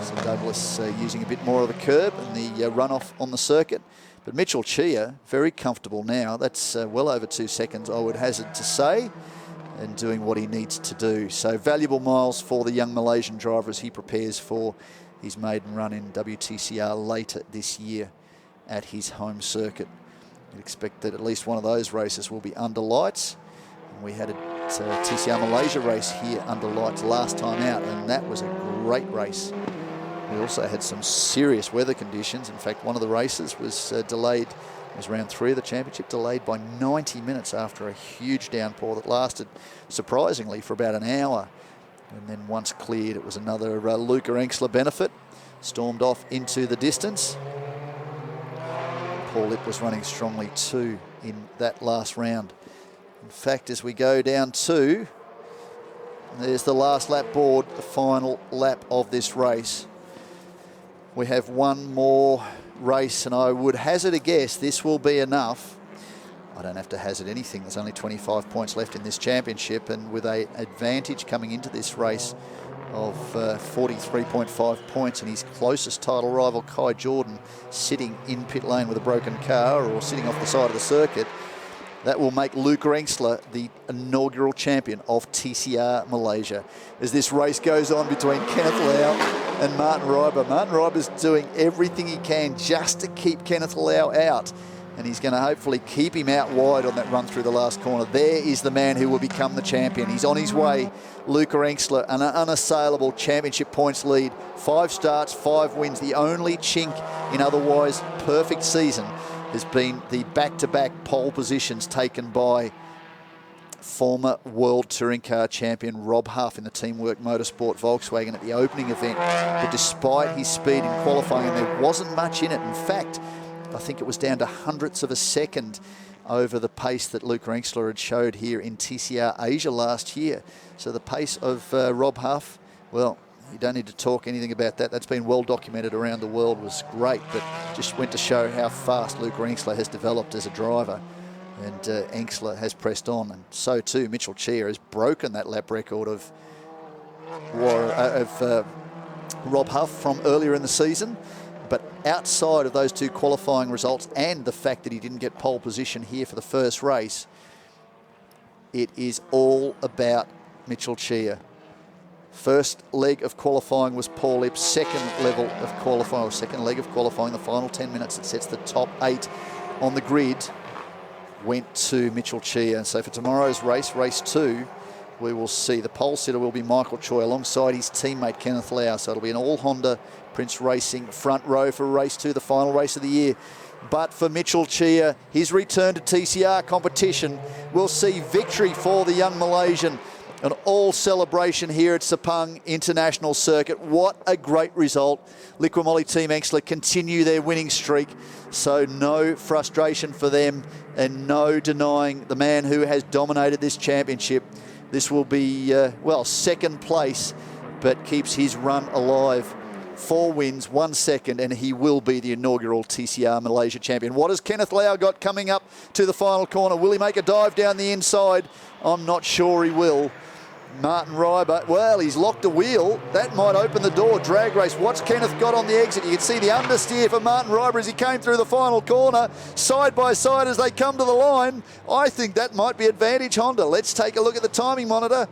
So Douglas using a bit more of the curb and the runoff on the circuit. But Mitchell Chia, very comfortable now. That's well over 2 seconds, I would hazard to say, and doing what he needs to do. So valuable miles for the young Malaysian driver as he prepares for his maiden run in WTCR later this year at his home circuit. You'd expect that at least one of those races will be under lights. And we had a TCR Malaysia race here under lights last time out, and that was a great race. We also had some serious weather conditions. In fact, one of the races was delayed. It was round 3 of the championship, delayed by 90 minutes after a huge downpour that lasted, surprisingly, for about an hour. And then once cleared, it was another Luca Engsler benefit. Stormed off into the distance. Paul Ip was running strongly too in that last round. In fact, as we go down to, there's the last lap board, the final lap of this race. We have one more race, and I would hazard a guess this will be enough. I don't have to hazard anything. There's only 25 points left in this championship, and with an advantage coming into this race of 43.5 points, and his closest title rival, Kai Jordan, sitting in pit lane with a broken car or sitting off the side of the circuit, that will make Luca Engsler the inaugural champion of TCR Malaysia. As this race goes on between Kenneth Lau and Martin Reiber. Martin Reiber's doing everything he can just to keep Kenneth Lau out, and he's going to hopefully keep him out wide on that run through the last corner. There is the man who will become the champion. He's on his way, Luca Engsler, an unassailable championship points lead. 5 starts, 5 wins. The only chink in otherwise perfect season has been the back-to-back pole positions taken by former World Touring Car champion Rob Huff in the Teamwork Motorsport Volkswagen at the opening event. But despite his speed in qualifying, and there wasn't much in it. In fact, I think it was down to hundredths of a second over the pace that Luca Engsler had showed here in TCR Asia last year. So the pace of Rob Huff, well, you don't need to talk anything about that. That's been well documented around the world, was great, but just went to show how fast Luca Engsler has developed as a driver. And Engsler has pressed on, and so too Mitchell Chia has broken that lap record of Rob Huff from earlier in the season. But outside of those 2 qualifying results and the fact that he didn't get pole position here for the first race, it is all about Mitchell Chia. First leg of qualifying was Paul Ip's. Second leg of qualifying, the final 10 minutes that sets the top 8 on the grid, went to Mitchell Chia. And so for tomorrow's race, race 2, we will see the pole sitter will be Michael Choi alongside his teammate Kenneth Lau. So it'll be an all-Honda Prince Racing front row for race 2, the final race of the year. But for Mitchell Chia, his return to TCR competition will see victory for the young Malaysian An all celebration here at Sepang International Circuit. What a great result. Liqui Team Exler continue their winning streak. So no frustration for them and no denying the man who has dominated this championship. This will be, well, second place, but keeps his run alive. 4 wins, 1 second, and he will be the inaugural TCR Malaysia champion. What has Kenneth Lau got coming up to the final corner? Will he make a dive down the inside? I'm not sure he will. Martin Reiber, well, he's locked a wheel. That might open the door. Drag race. What's Kenneth got on the exit? You can see the understeer for Martin Reiber as he came through the final corner, side by side as they come to the line. I think that might be advantage Honda. Let's take a look at the timing monitor.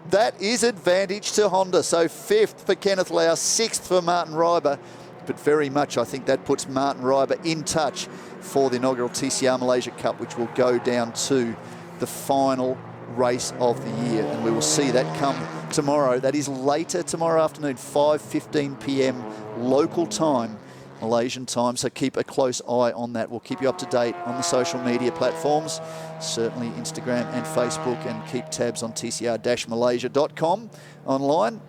That is advantage to Honda. So 5th for Kenneth Lau, 6th for Martin Reiber. But very much, I think that puts Martin Reiber in touch for the inaugural TCR Malaysia Cup, which will go down to the final race of the year. And we will see that come tomorrow. That is later tomorrow afternoon, 5:15 p.m. local time, Malaysian time. So keep a close eye on that. We'll keep you up to date on the social media platforms, certainly Instagram and Facebook, and keep tabs on tcr-malaysia.com online.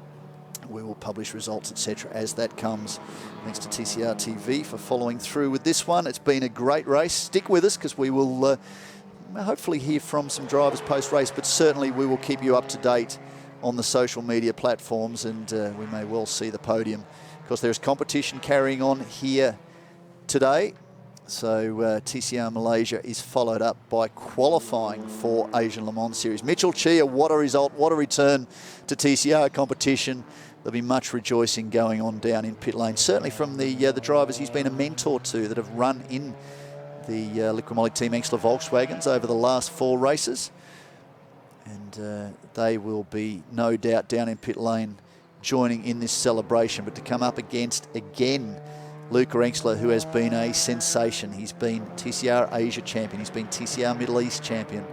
We will publish results, etc., as that comes. Thanks to TCR TV for following through with this one. It's been a great race. Stick with us because we will hopefully hear from some drivers post-race, but certainly we will keep you up to date on the social media platforms, and we may well see the podium because there's competition carrying on here today. So TCR Malaysia is followed up by qualifying for Asian Le Mans Series. Mitchell Chia, what a result, what a return to TCR competition. There'll be much rejoicing going on down in pit lane, certainly from the drivers he's been a mentor to that have run in the Liqui Team Exler Volkswagens over the last 4 races. And they will be, no doubt, down in pit lane joining in this celebration. But to come up against, again, Luca Engstler, who has been a sensation. He's been TCR Asia champion. He's been TCR Middle East champion.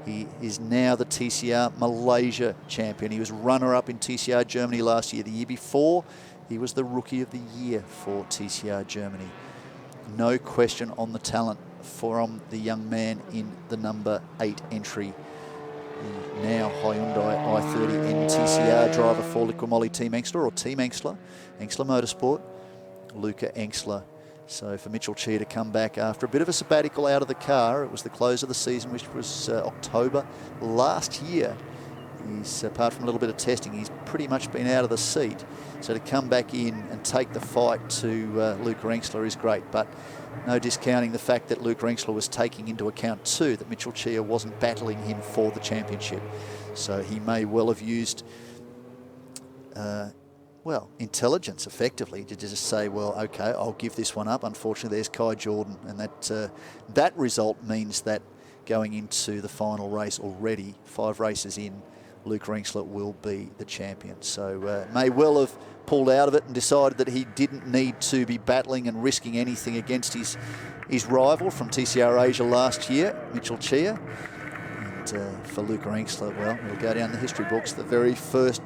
He is now the TCR Malaysia champion. He was runner-up in TCR Germany last year. The year before, he was the Rookie of the Year for TCR Germany. No question on the talent from the young man in the number 8 entry. The now Hyundai i30N TCR driver for Liqui Team Engstler, or Team Engstler, Engstler Motorsport, Luca Engstler. So for Mitchell Chia to come back after a bit of a sabbatical out of the car, it was the close of the season, which was October last year. He's, apart from a little bit of testing, he's pretty much been out of the seat. So to come back in and take the fight to Luca Engstler is great, but no discounting the fact that Luca Engstler was taking into account too that Mitchell Chia wasn't battling him for the championship. So he may well have used well, intelligence effectively to just say, well, okay, I'll give this one up. Unfortunately, there's Kai Jordan, and that result means that going into the final race already, 5 races in, Luca Engstler will be the champion. So may well have pulled out of it and decided that he didn't need to be battling and risking anything against his rival from TCR Asia last year, Mitchell Chia. And for Luca Engstler, well, we'll go down the history books. The very first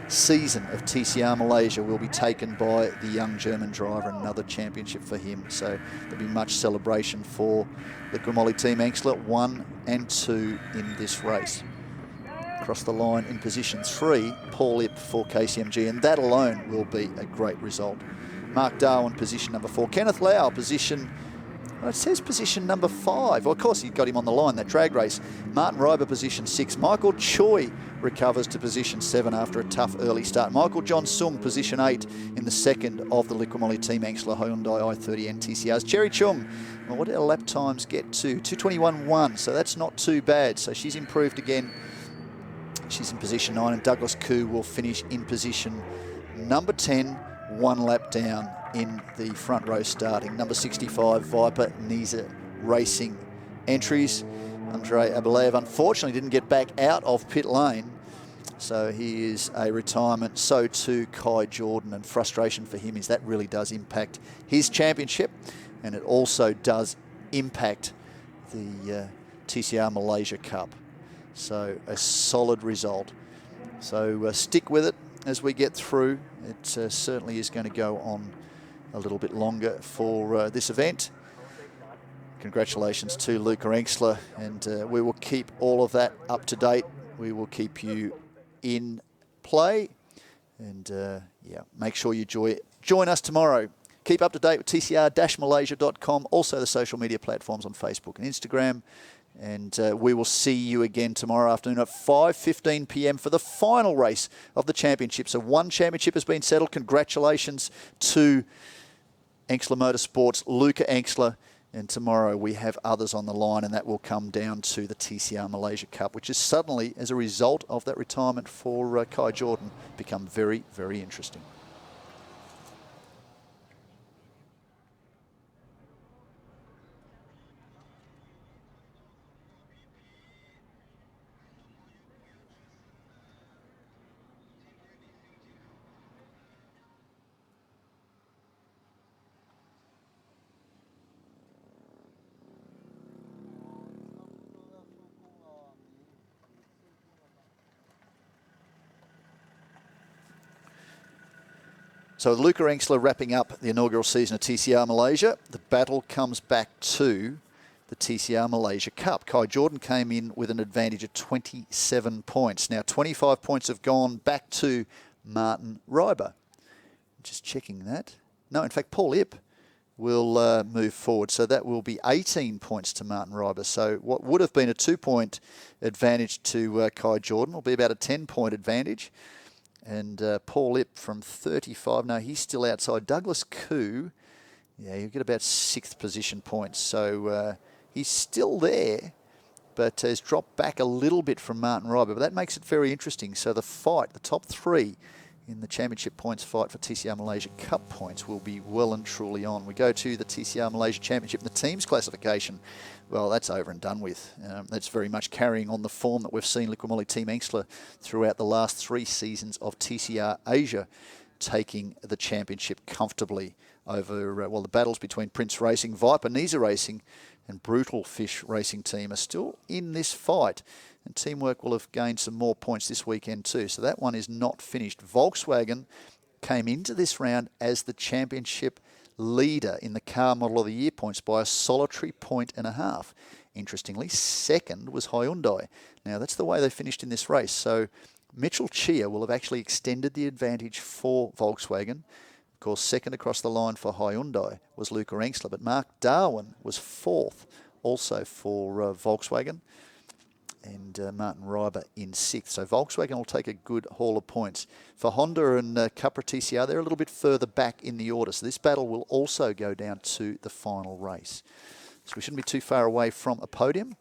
season of TCR Malaysia will be taken by the young German driver, another championship for him. So there'll be much celebration for Liqui Team Engstler 1 and 2 in this race. Across the line in position 3, Paul Ip for KCMG, and that alone will be a great result. Mark Darwin, position number 4. Kenneth Lau, position, well, it says position number 5. Well, of course, he got him on the line, that drag race. Martin Reiber, position 6. Michael Choi recovers to position 7 after a tough early start. Michael John Sung, position 8 in the second of the Liqui Team Engstler Hyundai i30N TCRs. Cherry Chung, well, what did her lap times get to? 2:21.1, so that's not too bad. So she's improved again. She's in position 9, and Douglas Koo will finish in position number 10, 1 lap down in the front row starting. Number 65, Viper Niza Racing entries. Andrei Abelev unfortunately didn't get back out of pit lane, so he is a retirement. So too Kai Jordan, and frustration for him is that really does impact his championship, and it also does impact the TCR Malaysia Cup. So a solid result. So stick with it as we get through. It certainly is going to go on a little bit longer for this event. Congratulations to Luca Engstler, and we will keep all of that up to date. We will keep you in play. And, yeah, make sure you join us tomorrow. Keep up to date with TCR-Malaysia.com, also the social media platforms on Facebook and Instagram. And we will see you again tomorrow afternoon at 5:15 p.m. for the final race of the championship. So one championship has been settled. Congratulations to Engstler Motorsports, Luca Engstler. And tomorrow we have others on the line, and that will come down to the TCR Malaysia Cup, which is suddenly, as a result of that retirement for Kai Jordan, become very, very interesting. So with Luca Engstler wrapping up the inaugural season of TCR Malaysia, the battle comes back to the TCR Malaysia Cup. Kai Jordan came in with an advantage of 27 points. Now 25 points have gone back to Martin Reiber. Just checking that. No, in fact, Paul Ip will move forward. So that will be 18 points to Martin Reiber. So what would have been a 2-point advantage to Kai Jordan will be about a 10-point advantage. And Paul Ip from 35. No, he's still outside. Douglas Koo, yeah, you get about 6th position points. So he's still there, but has dropped back a little bit from Martin Reiber. But that makes it very interesting. So the fight, the top 3 in the championship points fight for TCR Malaysia Cup points will be well and truly on. We go to the TCR Malaysia Championship in the teams classification. Well, that's over and done with. That's very much carrying on the form that we've seen Liqui Team Engstler throughout the last 3 seasons of TCR Asia, taking the championship comfortably over, well, the battles between Prince Racing, Viper Nisa Racing and Brutal Fish Racing Team are still in this fight. And Teamwork will have gained some more points this weekend too. So that one is not finished. Volkswagen came into this round as the championship leader in the car model of the year points by a solitary 1.5. Interestingly, second was Hyundai. Now that's the way they finished in this race. So Mitchell Chia will have actually extended the advantage for Volkswagen. Of course, second across the line for Hyundai was Luca Engstler, but Mark Darwin was 4th also for Volkswagen. And Martin Reiber in 6th. So Volkswagen will take a good haul of points. For Honda and Cupra TCR, they're a little bit further back in the order. So this battle will also go down to the final race. So we shouldn't be too far away from a podium,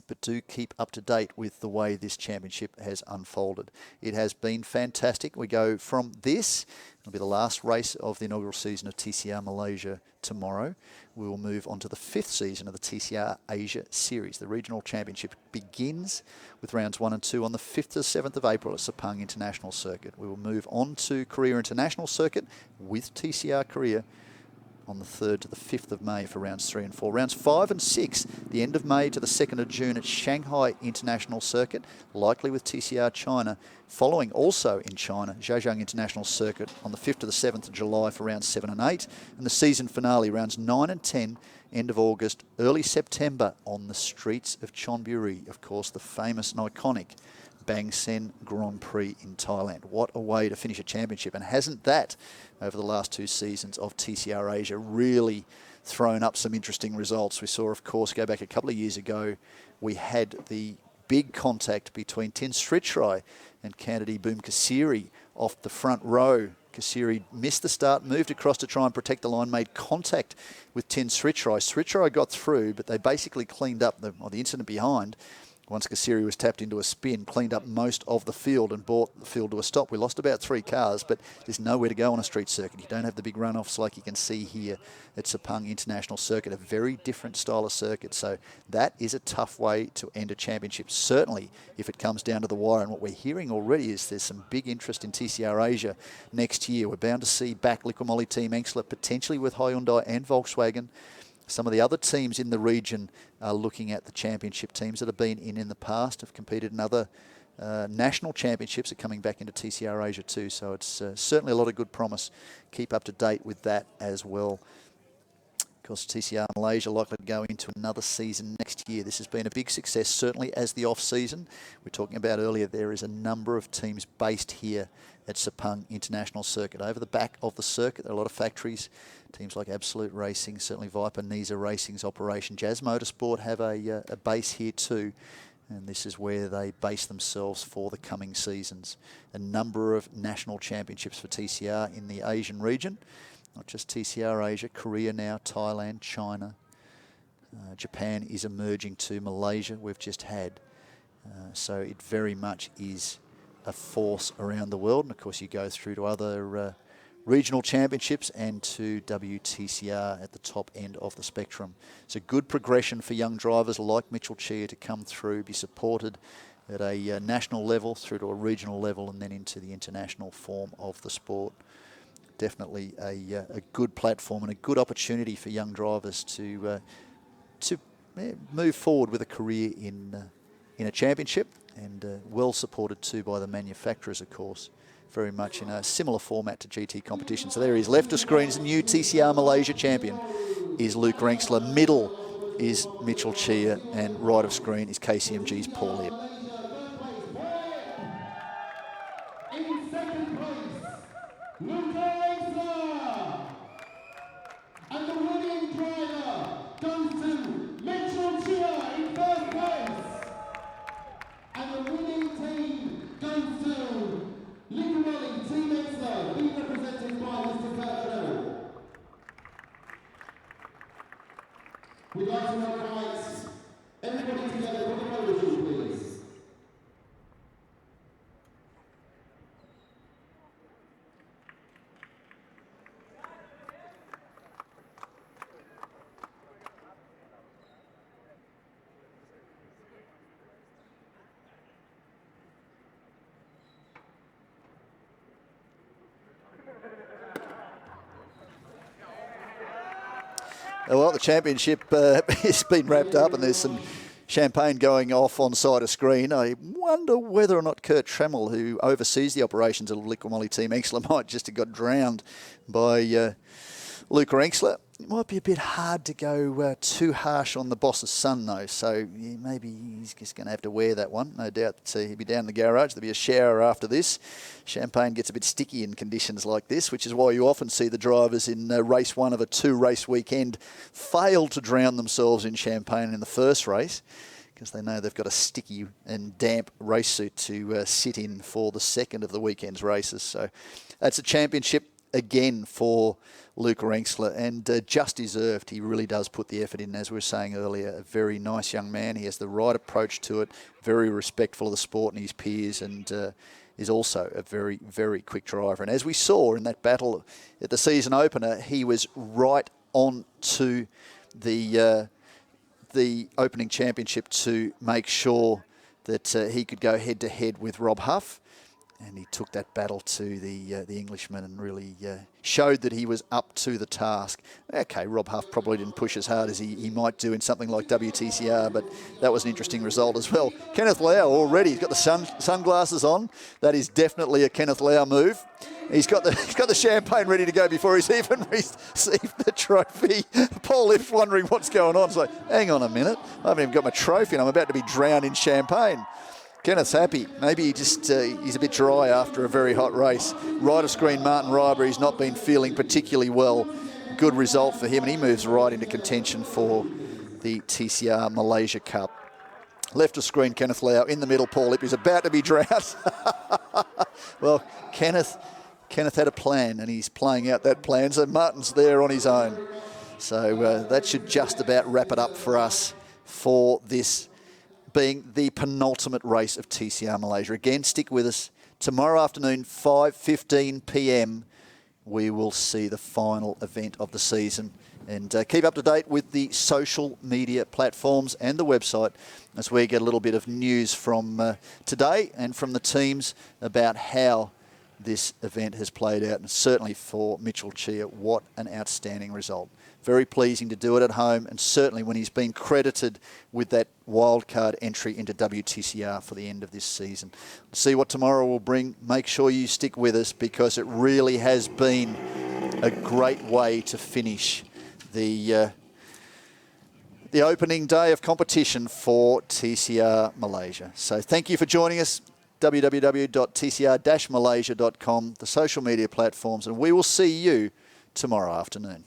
but do keep up to date with the way this championship has unfolded. It has been fantastic. We go from this, it'll be the last race of the inaugural season of TCR Malaysia tomorrow. We will move on to the 5th season of the TCR Asia Series. The regional championship begins with rounds 1 and 2 on the 5th to 7th of April at Sepang International Circuit. We will move on to Korea International Circuit with TCR Korea on the 3rd to the 5th of May for rounds 3 and 4. Rounds 5 and 6, the end of May to the 2nd of June at Shanghai International Circuit, likely with TCR China. Following also in China, Zhejiang International Circuit on the 5th to the 7th of July for rounds 7 and 8. And the season finale, rounds 9 and 10, end of August, early September on the streets of Chonburi. Of course, the famous and iconic Bang Sen Grand Prix in Thailand. What a way to finish a championship. And hasn't that, over the last 2 seasons of TCR Asia, really thrown up some interesting results? We saw, of course, go back a couple of years ago, we had the big contact between Tin Sritrai and Kennedy Boom Kasiri off the front row. Kasiri missed the start, moved across to try and protect the line, made contact with Tin Sritrai. Sritrai got through, but they basically cleaned up the incident behind. Once Kasiri was tapped into a spin, cleaned up most of the field and brought the field to a stop. We lost about 3 cars, but there's nowhere to go on a street circuit. You don't have the big runoffs like you can see here at Sepang International Circuit, a very different style of circuit. So that is a tough way to end a championship, certainly if it comes down to the wire. And what we're hearing already is there's some big interest in TCR Asia next year. We're bound to see back Liqui Team Engstler, potentially with Hyundai and Volkswagen. Some of the other teams in the region are looking at the championship. Teams that have been in the past, have competed in other national championships, are coming back into TCR Asia too. So it's certainly a lot of good promise. Keep up to date with that as well. Of course, TCR Malaysia likely to go into another season next year. This has been a big success, certainly as the off-season. We're talking about earlier, there is a number of teams based here at Sepang International Circuit. Over the back of the circuit, there are a lot of factories. Teams like Absolute Racing, certainly Viper Nisa Racing's operation. Jazz Motorsport have a base here too. And this is where they base themselves for the coming seasons. A number of national championships for TCR in the Asian region. Not just TCR Asia, Korea now, Thailand, China. Japan is emerging to Malaysia, we've just had. So it very much is a force around the world. And of course you go through to other regional championships and to WTCR at the top end of the spectrum. It's a good progression for young drivers like Mitchell Chia to come through, be supported at a national level through to a regional level and then into the international form of the sport. Definitely a good platform and a good opportunity for young drivers to move forward with a career in a championship, and well supported too by the manufacturers, of course, very much in a similar format to GT competition. So there he is, left of screen is the new TCR Malaysia champion is Luke Rengschler, middle is Mitchell Chia, and right of screen is KCMG's Paul Ebb. In second place, Luke Rengschler. And the winning driver goes to Mitchell Chia in first place. And the winning team goes to Liquimoli Team Rengschler, being represented by Mr. Kurt Trevor. We'd like to invite everybody together for the photo shoot, please. Well, the championship has been wrapped up and there's some champagne going off on side of screen. I wonder whether or not Kurt Tremmel, who oversees the operations of Liquimoli Team Rengschler, might just have got drowned by Luke Rengschler. It might be a bit hard to go too harsh on the boss's son, though, so yeah, maybe he's just going to have to wear that one. No doubt he'll be down in the garage. There'll be a shower after this. Champagne gets a bit sticky in conditions like this, which is why you often see the drivers in race one of a two-race weekend fail to drown themselves in champagne in the first race, because they know they've got a sticky and damp race suit to sit in for the second of the weekend's races. So that's a championship again for Luke Rengschler, and just deserved. He really does put the effort in, as we were saying earlier. A very nice young man. He has the right approach to it, very respectful of the sport and his peers, and is also a very, very quick driver. And as we saw in that battle at the season opener, he was right on to the opening championship to make sure that he could go head-to-head with Rob Huff. And he took that battle to the Englishman and really showed that he was up to the task. Okay, Rob Huff probably didn't push as hard as he might do in something like WTCR, but that was an interesting result as well. Kenneth Lau already, he's got the sunglasses on. That is definitely a Kenneth Lau move. He's got the champagne ready to go before he's even received the trophy. Paul Lipp's wondering what's going on. It's like, hang on a minute, I haven't even got my trophy and I'm about to be drowned in champagne. Kenneth's happy. Maybe he just he's a bit dry after a very hot race. Right of screen, Martin Ryber, he's not been feeling particularly well. Good result for him, and he moves right into contention for the TCR Malaysia Cup. Left of screen, Kenneth Lau. In the middle, Paul Lipp. He's about to be drowned. Well, Kenneth had a plan, and he's playing out that plan, so Martin's there on his own. So that should just about wrap it up for us for this being the penultimate race of TCR Malaysia. Again, stick with us. Tomorrow afternoon, 5:15 p.m, we will see the final event of the season. And keep up to date with the social media platforms and the website as we get a little bit of news from today and from the teams about how this event has played out. And certainly for Mitchell Chia, what an outstanding result. Very pleasing to do it at home, and certainly when he's been credited with that wildcard entry into WTCR for the end of this season. See what tomorrow will bring. Make sure you stick with us, because it really has been a great way to finish the opening day of competition for TCR Malaysia. So thank you for joining us. www.tcr-malaysia.com, the social media platforms, and we will see you tomorrow afternoon.